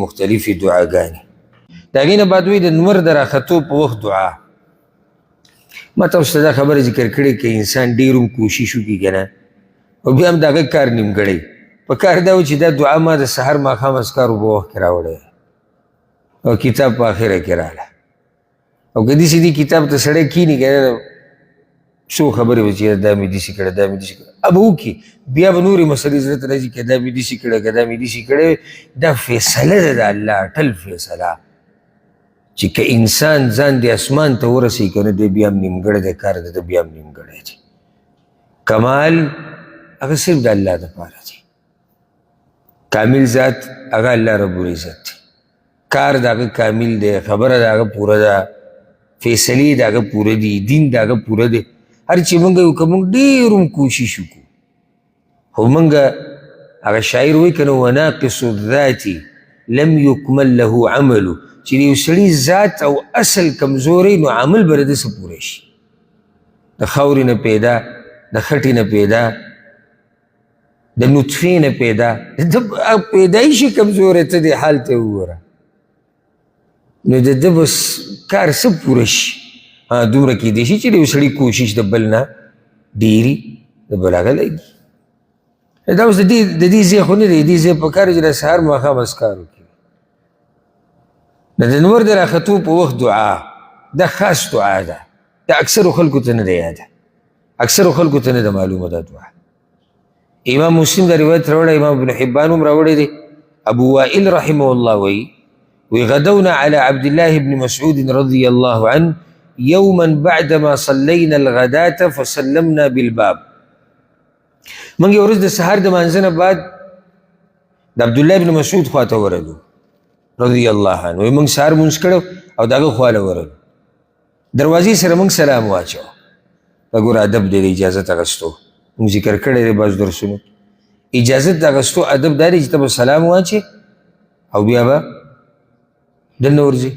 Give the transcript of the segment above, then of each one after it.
مختلفې دعاګانې. د هغې نه بعد وایي د لمر د راختو په وخت دعا. ما تاسو ته دا خبره ذکر کړې که انسان ډېر هم کوشش وکړي که نه او بیا هم د هغه کار نیمګړی په کار دا و چې دا دعا ما د سحر ماښام اذکارو په وخت کې راوړی او کتاب په آخره کې راغله او که داسې دې کتاب ته سړی کښېني که نه څو خبرې به چې دا مې داسې کړی دا مې داسې کړی به وکړي بیا به نورې مسلې زړه ته راځي که دا مې داسې کړی که دا مې داسې کړی دا فیصله ده د الله اټل فیصله چې که انسان ځان د اسمان ته ورسوي که نه دی بیا هم نیمګړی دی کار دی بیا هم نیمګړی دی. کمال هغه صرف د الله دپاره دی. کامل ذات هغه الله رب العزت دی. کار د هغه کامل دی، خبره د هغه پوره ده، فیصلې د هغه پوره دي، دین د هغه پوره دی. هر چې موږ یو که موږ ډېر هم کوشش وکړو خو موږ هغه شاعر وایي که نه وناقص الذات لم یکمل له عملو چې د یو سړي ذات او اصل کمزوری نو عمل به د ده څه پوره شي. د خاورې نه پیدا، د خټې نه پیدا، د نطفې نه پیدا، د پیدایشي کمزوری ته دې حال ته وګوره نو د ده بس کار څه پوره شي. دومره کیدای شي چې د یو سړي کوشش د بل نه ډېري د بل هغه لګي. دا اوس د دې ځای خو نه دی، دې ځای په کار چې د سهار ماښام اذکار وکړي. د لمر د راختو په وخت دعا دا خاص دعا ده، دا اکثرو خلکو ته نه دی یاده، اکثرو خلکو ته نه ده معلومه دا دعا. امام مسلم دا روایت راوړی، امام ابن حبان هم راوړی دی. ابو وائل رحمه الله وی غدونا على عبد الله بن مسعود رضي الله عنه يوما بعدما صلينا الغداة فسلمنا بالباب. من یو ورځ د سهار د مانځه نه بعد د عبدالله بن مسعود خواته ورغلو رضی الله عنه. وی موږ سهار مونځ کړو او د هغه خواله ورغلو، دروازې سره موږ سلام واچو. دا ګوره ادب دی د اجازت اخیستو، موږ ذکر کړی دی بعض درسونو. اجازت د اخیستو ادب دا دی چې ته به سلام واچې او بیا به دننه ورځې،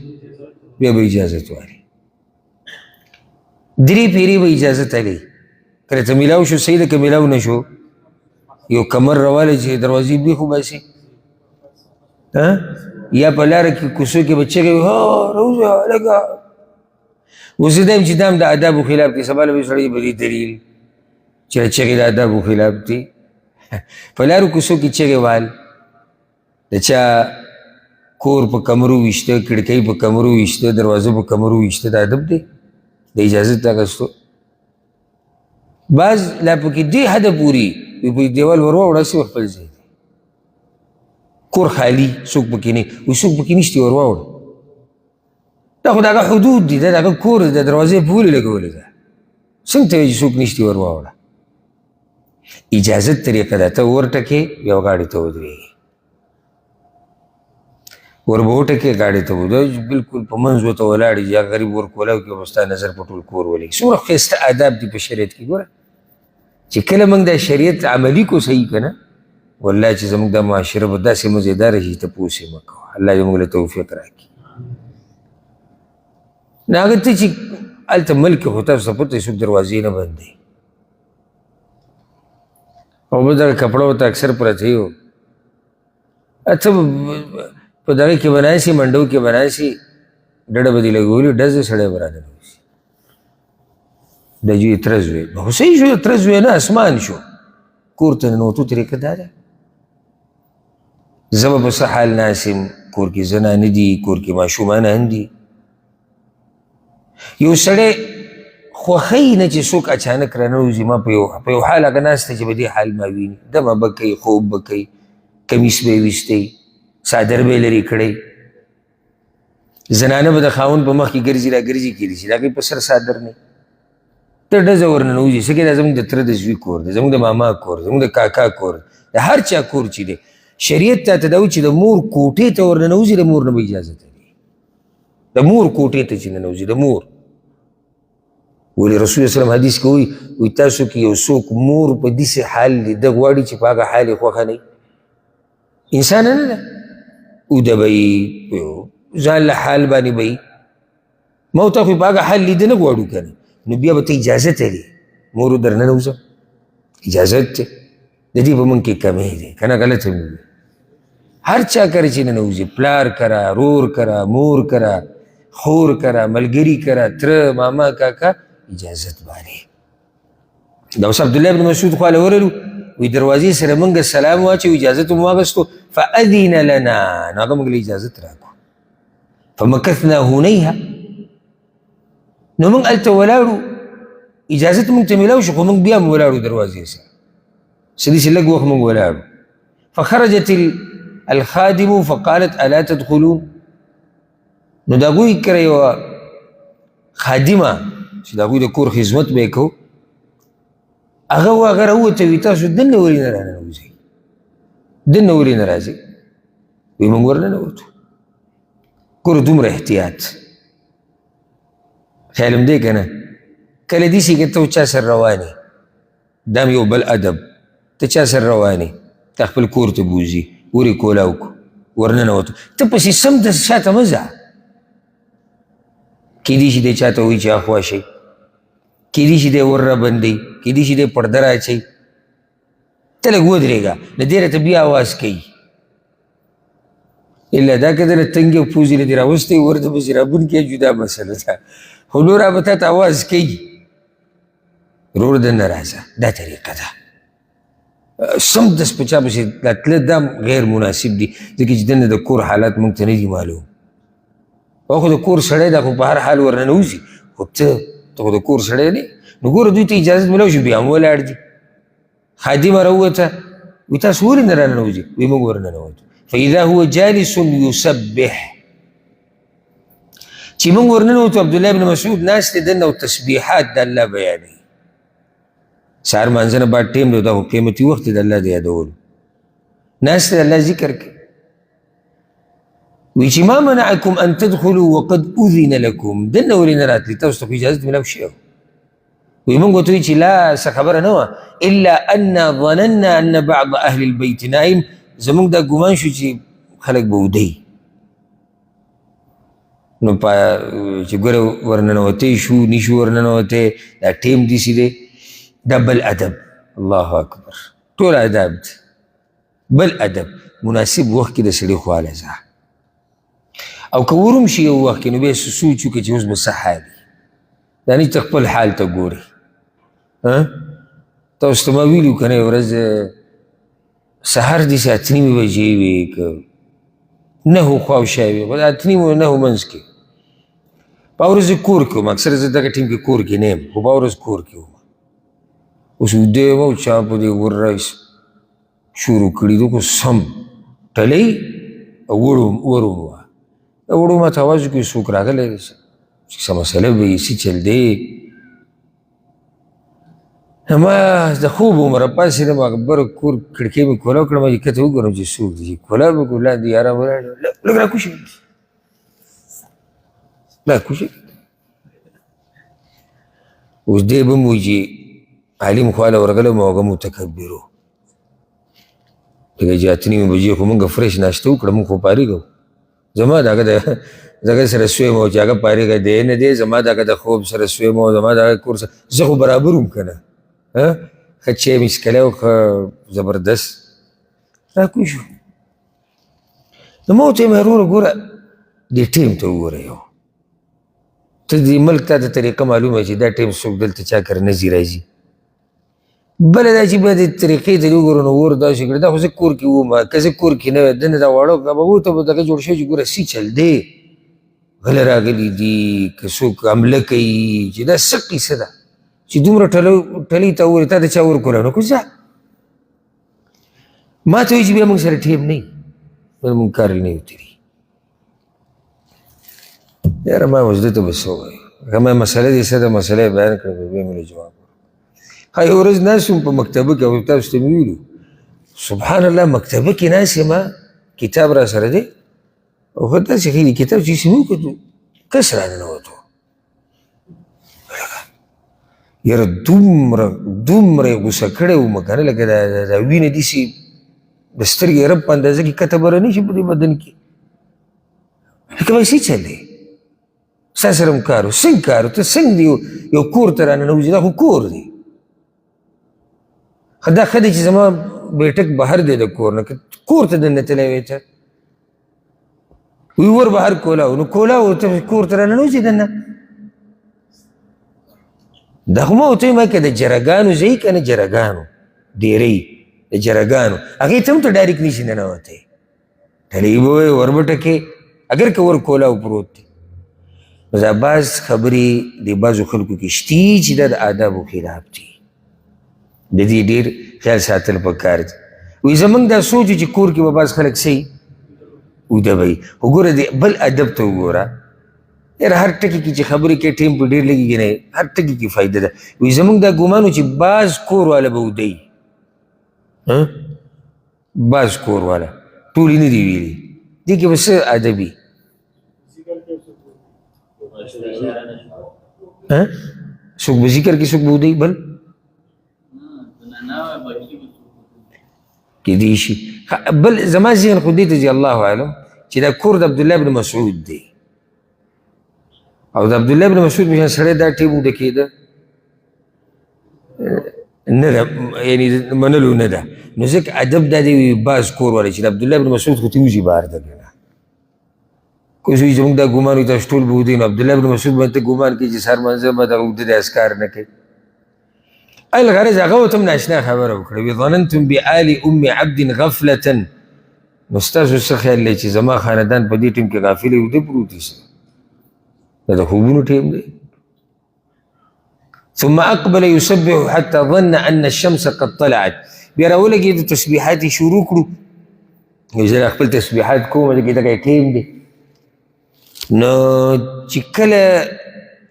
بیا به اجازت والی. درې پیرې به اجازت الی، کله ته میلاو شو صحیح ده، که میلاو نه شو یو کمر راوالی چې دروازې بیخو باسي یا په لاره کې کوڅو کې به چغې وي روزه لږه. اوس دا یم چې دا هم د آدابو خلاف دی. سبا له به سړی به دې دلیل چې چغې د آدابو خلاف دي. په لارو کوڅو کې چغې وال، د چا کور په کمرو ویشته، کړکۍ په کمرو ویشته، دروازه په کمرو ویشته، دا ادب دی د اجازت اخیستو. بعض لا پکې دې حده پورې وي دیوال ور واوړه سي خپل ځای دی، کور خالي څوک پکې نه وي، څوک پکې نشته ور واوړه. دا خو د هغه حدود دي، دا د هغه کور د دروازې پورې لګولې ده. څنګه ته وایي چې څوک نشته ور واوړه؟ اجازت طریقه ده، ته ورټکې بیا غاړې ته ودرېږي، ور به وټکې غاړې ته ودرېږي، بلکل په منځ ورته ولاړې یا غریب ورکولاو کې به ستا نظر په ټول کور ولګي. څومره ښایسته آداب دي په شریعت کې. ګوره چې کله موږ دا شریعت عملي کو صحیح که نه، والله چې زموږ دا معاشره به داسې مزېداره شي ته پوس یې مه کوه. الله دې موږ له توفیق راکړي. نو هغه ته چې هلته ملک خو تاسو ته پته څوک دروازې نه بندوي او بل دغه کپړه ورته اکثر پرته وي، ته په دغه کې به ناست یې، منډو کې به ناست یې، ډډه به دې لګولي، ډز د سړی به راننوځي. د جوی ترز وی خو صحیح شو، ترز وی نه اسمان شو، کور ته ننوتو طریقه دا ده. زه به په څه حال ناست یم، کور کې زنانه دي، کور کې ماشومان هم دي. یو سړی خوښوي نه چې څوک اچانک راننوځي. ما په یو حال هغه ناست دی چې په دې حال ما ویني، دمه به کوي، خوب به کوي، کمیس به یې ویستی، څادر به یې لرې کړی، زنانه به د خاوند په مخ کې ګرځي را ګرځي کېدای شي د هغې په سر څادر نه ته ډزه ورننوځي. څه کې دا زموږ د تره د زوی کور دی، زموږ د ماما کور دی، زموږ د کاکا کور دی، د هر چا کور چې دی. شریعت ته دا وایي چې د مور کوټې ته ورننوځي، د مور نه به اجازه لري. د مور کوټې ته چې ننوځي، د مور. ولې رسول وسلم حدیث کې وایي تاسو کې یو څوک مور په داسې حال لیده غواړي چې په هغه حال یې خوښه نه وي، انسان نه ده، اوده به یي، ځان له حال باندې به یي، ما ورته خو په هغه حال لیده نه غواړو که نه، نو بیا به ته اجازت لري مور در ننوځه، اجازت دی. د دې په موږ کې کمی دی که نه، غلط هم وي. هر چا کره چې ننوځي، پلار کره، رور کره، مور کره، خور کره، ملګري کره، تره، ماما، کاکا، اجازت باندې. دا اوس عبدالله بن مسعود خواله ورلو، وی دروازې سره موږ سلام واچو، اجازت مو واغستو، فاذن لنا، نو هغه موږ له اجازت راکړو. فمکثنا هنیها، نو موږ هلته ولاړو، اجازت موږ ته میلاو شو، خو موږ بیا هم ولاړو دروازې سره، څه داسې لږ وخت موږ ولاړو. فخرجت الخادم فقالت الا تدخلون، نو د هغوی کره یوه خادمه چې د هغوی د کور خدمت به یې کو، هغه هغه راووته، وي تاسو دننه ولې نه راننوځئ، دننه ولې نه راځئ؟ وی موږ ورننوتو. ګوره دومره احتیاط، خیال هم دی که نه؟ کله داسې که ته چا سره روان یې، دا هم یو بل ادب، ته چا سره روان یې، تا خپل کور ته بوځي، ور یې کولاو کړو، ورننوتو، ته پسې سمدست شاته مه ځه. کیدای شي دی چاته وایي چې اخوا شئ، کیدای شي دی ور رابندئ، کیدای شي دی پرده رااچوي، ته لږ ودرېږه، له دې راته بیا اواز کوي. الا دا که دله تنګې پوزې له دې راوستی ور د پسې رابون کې جدا مسله ده، خو نور به تا ته اواز کوي، ورور دننه راځه. دا طریقه ده. سمدست په چا پسې دا تله دا غیر مناسب دي، ځکه چې دننه د کور حالات موږ ته نه دي معلوم. او خو د کور سړی دا خو په هر حال ورننوځي، خو ته خو د کور سړی نه، نو ګوره دوی ته اجازت میلاو شو، بیا هم ولاړ دي. خادمه راووته، وی تاسو ولې نه راننوځئ؟ وی موږ ورننوتو. فاذا هو جالس یسبح، چې موږ ورننوتو عبدالله بن مسعود ناست دی دننه او تسبیحات د الله بیانوي. سهار مانځه نه بعد ټیم دی، دا خو قیمتي وخت دی د الله د یادولو، ناست دی د الله ذکر کوي. وی چې ما منعکم ان تدخلوا وقد اذن لکم، دننه ولې نه راتلي، تاسو ته خو اجازت میلاو شوی. وی موږ ورته وایي چې لا څه خبره نه وه، الا انا ظننا ان بعض اهل البیت نائم، زموږ دا ګمان شو چې خلک به ودی. نو چې ګوره ورننوتی شو نشو ورننوتی، دا ټیم داسې دی، دا بل ادب. الله اکبر، ټول ادب دی، بل ادب، مناسب وخت کې د سړي خواله ځه. او که ورم شي یو وخت کې، نو بیا سوچ وکړه چې اوس به څه حال وي، دا نه چې ته خپل حال ته ګورې. تاسو ته ما ویلي که نه، یوه ورځ سهار داسې 8:30 بجې وې، که 9 خواوشا وې، خو د 8:30 او 9 منځ کې. په ورځ یې کور کې وم، اکثره زه دغه ټیم کې کور کې نه یم، خو په ورځ کور کې وم. اوس ویده یم او چا په دې ور شروع کړي دي، خو سم ټلۍ او وړو وه، وړو ما ته اواز وکړي څوک راغلی دی، څه مسله به وي، څه چل دی. ما د خوب وم راپاڅېدم، هغه کور کړکۍ مې کولاو کړم، چې کته وګورم چې څوک دی، چې کولاو مې کړو، لاندې یاران ولاړ دي، لږ راکوشي راکوشي. اوس دی به م وایي چې عالم خواله ورغلی وم، هغه متکبر و، لکه چې 8:30 بجې خو مونږ فرش ناشته وکړه، مونږ خو پارېږو. زما د هغه سره سویم او چې هغه پارېږه دی نه دی، زما د هغه د خوب سره سویم او زما د هغه کور سره، زه خو برابر وم که نه، ښه چای مې څښلی او ښه زبردست راکوی شو. نو ما ورته ویم وروره ګوره دې ټیم ته وګوره، یو ته دې ملک تا ته طریقه معلومه چې دا ټیم څوک دلته چا کره نه ځي راځي، بله دا چې بیا دې طریقې ته دې وګورو نو ور داسې کړي، دا خو زه کور کې وم، که زه کور کې نه وی دننه دا واړه کبابو ته به دغه جوړ شوی چې ګوره څه چل دی، غله راغلي دي، که څوک حمله کوي، چې دا څه قیصه ده چې دومره ټلۍ ته وورې، تا د چا ورکولی، نو که ځه. ما ته وایي چې بیا موږ سره ټیم نه وي، بل موږ کار نه یو تېري. یاره ما اوس ده ته به څه ووایو، که ما مسله دې څه ده، مسله یې بیان کړه، بیا مې له جواب ښه. یوه ورځ ناست وم په مکتبه کې، او تاسو ته مې ویلو، سبحان الله مکتبه کې ناست یم، کتاب را سره دی، او ښه داسې ښه دی کتاب چې مې وکتو، کس را ننوتو. یاره دومره یې غوسه کړی وم که نه، لکه دا وینه داسې د سترګې رب په اندازه کې کته بره نه شي په دې بدن کې. لکه وایي څه چل دی، ستا سره هم کار و، څنګه کار و، ته څنګه دی یو کور ته را ننوځي، دا خو کور دی. دا ښه دی چې زما بیټک بهر دی د کور نه، که کور ته دننه تللی وی ته وی ور بهر کولاو نو کولاو ته کور ته راننوځې دننه دا خو ما ورته وایم که د جرګانو ځای که نه جرګانو ډېرۍ د جرګانو هغې ته هم ته ډایرکټ نشي ننوتی ډلۍ به وایي وربټکې اگر که ور کولاو پروت دی نو دا بعض خبرې د بعضو خلکو کې شتي چې دا د آدابو خلاف دي د دې ډېر خیال ساتل پکار دي وایي زموږ دا سوچ چې کور کې به بعض خلک صحیح ویده به وي خو ګوره د بل ادب ته وګوره یاره هر ټکي کې چې خبرې کوي ټیم په ډېر لګي نه هر ټکي کې فایده ده وایي زموږ دا ګمان چې بعض کور والا به ودی بعض کور والا ټولې نه دي ویلي دې کې به څه ادب وي څوک به ذکر کې څوک به ودی بل کېدای شي بل زما ذهن خو دې ته ځي الله اعلم چې دا کور د عبدالله بن مسعود دی او د عبدالله بن مسعود په شان سړی دا ټیم وده کېده نه ده یعنې منلو نه ده نو ځکه ادب دا دی بعض کور والی چې د عبدالله بن مسعود خو ته وځي بهر ته که نه کوم څه زموږ دا ګمان وي تاسو ټول به ودی نو عبدالله بن مسعود باندې ګمان کوي چې سهار منځه به دغه اوږده دی اذکار نه کوي الغرض هغه ورته هم ناشنا خبره وکړه وي ظننتم بآل ام عبد غفلة نو ستاسو څه خیال دی چې زما خاندان په دې ټیم کې غافل وده پروت دي دا د خوبونو ټیم دی ثم اقبل يسبح حتى ظن ان الشمس قد طلعت بیا راولګېد تسبیحات یې شروع کړو زه خپل تسبیحات کوم چې دغه ټیم دی نو چې کله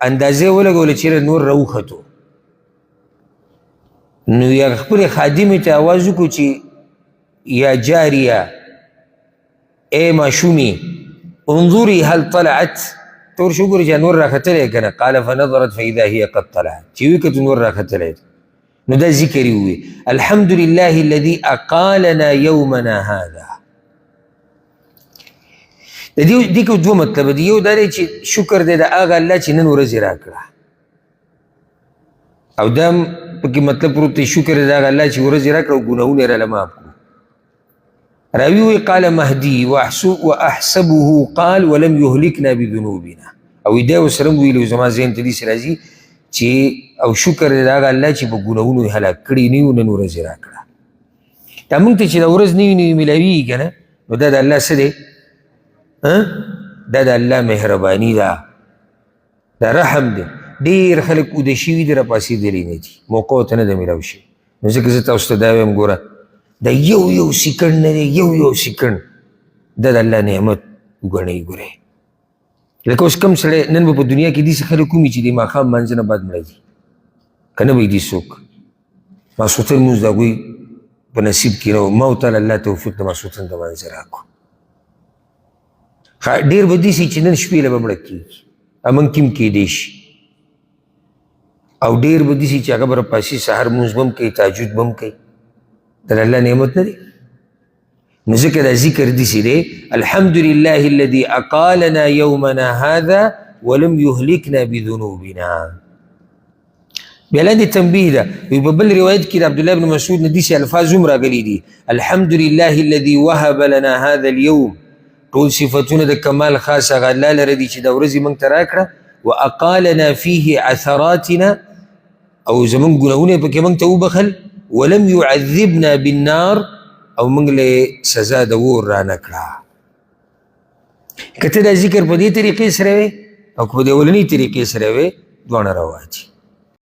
اندازې ولګولې چېرې نور راوختو نو یا خپلې خادمې ته آواز وکړو چې یا جاریه ای ماشومې انظري هل طلعت ته ورشو ګورې چې نور راختلی که نه قال فنظرت فاذا هي قد طلعت چې وی کتو نور راختلی نو دا ذکر یې ووی الحمد لله الذي اقالنا يومنا هذا د دې کې دوه مطلب دي یو دا دی چې شکر دی د هغه الله چې نن ورځ یې راکړه او دا هم پکې مطلب پروت دی شکر دی د هغه الله چې ورځ یې راکړه او ګناهونه یې راله معاف کړو راوي وی قال مهدي واحسبه قال ولم يهلكنا بذنوبنا او دا ورسره هم ویلي زما ذهن ته داسې راځي چې او شکر دی د هغه الله چې په ګناهونو یې هلاک کړي نه وي نن ورځ یې راکړه دا موږ ته چې دا ورځ نوي نوي میلاویږي که نه نو دا د الله څه دی دا د الله مهرباني ده دا رحم دی ډېر خلک اوده شوي دي راپاڅېدلي نه دي موقع ورته نه ده میلاو شوي نو ځکه زه تاسو ته دا وایم ګوره دا یو سیکنډ نه دی یو سیکنډ دا د الله نعمت وګڼئ ګورئ لکه اوس کوم سړی نن به په دنیا کې داسې خلک ومي چې د ماښام لمانځه نه بعد مړه دي که نه به یې دي څوک ماسخوتن لمونځ د هغوی په نصیب کې نه و ما ورته الله توفیق د ماسخوتن د لمانځه راکړو ډېر به داسې چې نن شپې له به مړه کېږي امن کې هم کېدی شي او ډېر به داسې چې هغه به راپاسي سهار لمونځ به هم کوي تهجد به هم کوي دا د الله نعمت نه دی نو ځکه دا ذکر داسې دی الحمد لله الذي اقالنا يومنا هذا ولم يهلكنا بذنوبنا بیا لاندې تنبیه ده په بل روایت کې د عبدالله بن مسعود نه داسې الفاظ هم راغلي دي الحمد لله الذي وهب لنا هذا اليوم ټول صفتونه د کمال خاص هغه الله لره دي چې دا ورځې موږ ته راکړه واقالنا فيه عثراتنا او زموږ ګناهونه پکې موږ ته وبخل ولم يعذبنا بالنار او موږ له سزا د اور رانه کړه که ته دا ذکر په دې طریقې سره وې او که په دې اولنۍ طریقې سره وې دواړه روا دي